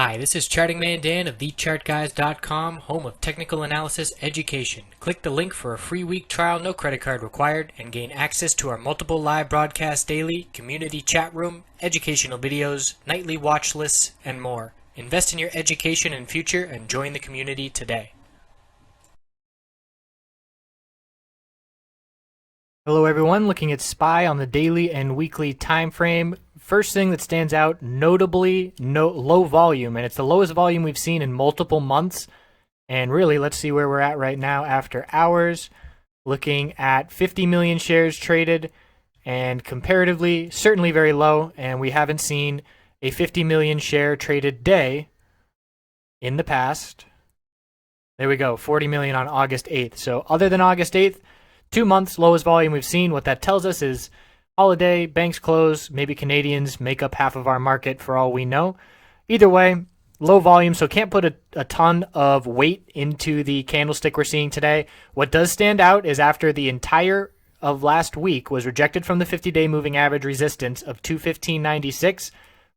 Hi, this is Charting Man Dan of TheChartGuys.com, home of technical analysis education. Click the link for a free week trial, no credit card required, and gain access to our multiple live broadcasts daily, community chat room, educational videos, nightly watch lists, and more. Invest in your education and future and join the community today. Hello everyone, looking at SPY on the daily and weekly time frame. First thing that stands out, notably low volume, and it's the lowest volume we've seen in multiple months. And really, let's see where we're at right now after hours. Looking at 50 million shares traded, and comparatively, certainly very low, and we haven't seen a 50 million share traded day in the past. There we go, 40 million on August 8th. So other than August 8th, 2 months, lowest volume we've seen. What that tells us is holiday, banks close, maybe Canadians make up half of our market for all we know. Either way, low volume, so can't put a ton of weight into the candlestick we're seeing today. What does stand out is after the entire of last week was rejected from the 50-day moving average resistance of 215.96,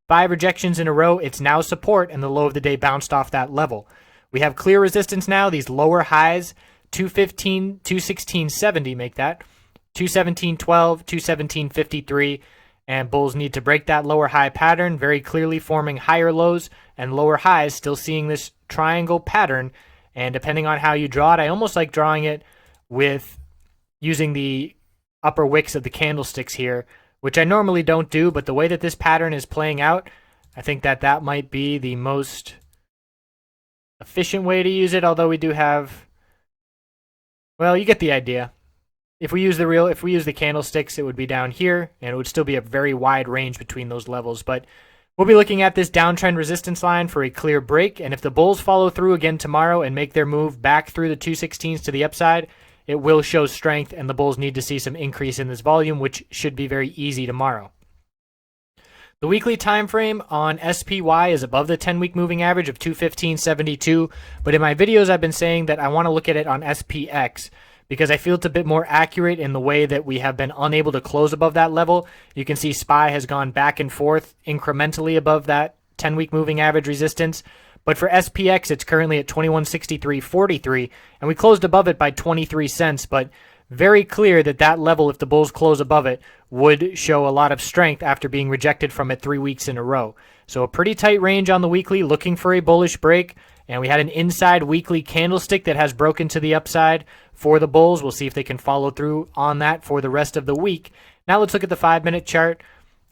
5 rejections in a row, it's now support, and the low of the day bounced off that level. We have clear resistance now, these lower highs, 215, 216.70 make that, 217.12, 217.53, and bulls need to break that lower high pattern, very clearly forming higher lows and lower highs, still seeing this triangle pattern. And depending on how you draw it, I almost like drawing it with using the upper wicks of the candlesticks here, which I normally don't do, but the way that this pattern is playing out, I think that might be the most efficient way to use it, although we do have, well, you get the idea. If we use the candlesticks, it would be down here, and it would still be a very wide range between those levels. But we'll be looking at this downtrend resistance line for a clear break, and if the bulls follow through again tomorrow and make their move back through the 216s to the upside, it will show strength, and the bulls need to see some increase in this volume, which should be very easy tomorrow. The weekly time frame on SPY is above the 10-week moving average of 215.72, but in my videos I've been saying that I want to look at it on SPX because I feel it's a bit more accurate in the way that we have been unable to close above that level. You can see SPY has gone back and forth incrementally above that 10-week moving average resistance, but for SPX it's currently at 2163.43, and we closed above it by 23 cents, but very clear that level, if the bulls close above it, would show a lot of strength after being rejected from it 3 weeks in a row. So a pretty tight range on the weekly, looking for a bullish break. And we had an inside weekly candlestick that has broken to the upside for the bulls. We'll see if they can follow through on that for the rest of the week. Now let's look at the 5-minute chart,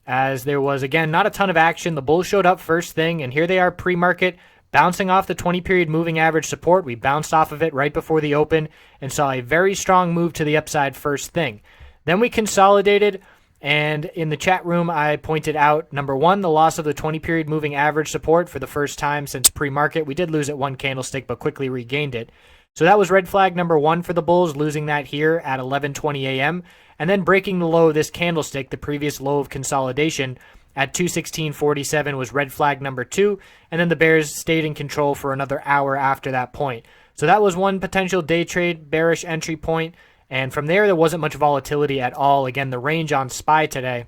as there was, again, not a ton of action. The bulls showed up first thing, and here they are pre-market, bouncing off the 20-period moving average support. We bounced off of it right before the open and saw a very strong move to the upside first thing. Then we consolidated, and in the chat room I pointed out, number one, the loss of the 20-period moving average support for the first time since pre-market. We did lose it one candlestick, but quickly regained it. So that was red flag number one for the bulls, losing that here at 11:20 a.m. and then breaking the low of this candlestick, the previous low of consolidation, at 216.47 was red flag number two, and then the bears stayed in control for another hour after that point. So that was one potential day trade bearish entry point, and from there wasn't much volatility at all. Again, the range on SPY today,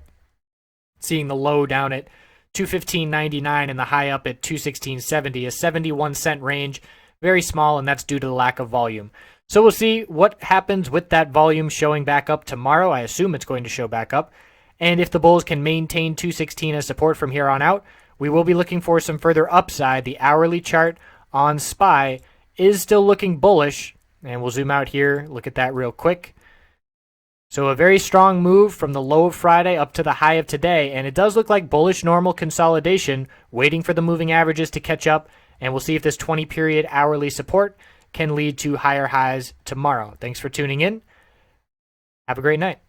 seeing the low down at 215.99 and the high up at 216.70, a 71-cent range, very small, and that's due to the lack of volume. So we'll see what happens with that volume showing back up tomorrow. I assume it's going to show back up. And if the bulls can maintain 216 as support from here on out, we will be looking for some further upside. The hourly chart on SPY is still looking bullish, and we'll zoom out here, look at that real quick. So a very strong move from the low of Friday up to the high of today, and it does look like bullish normal consolidation, waiting for the moving averages to catch up, and we'll see if this 20-period hourly support can lead to higher highs tomorrow. Thanks for tuning in. Have a great night.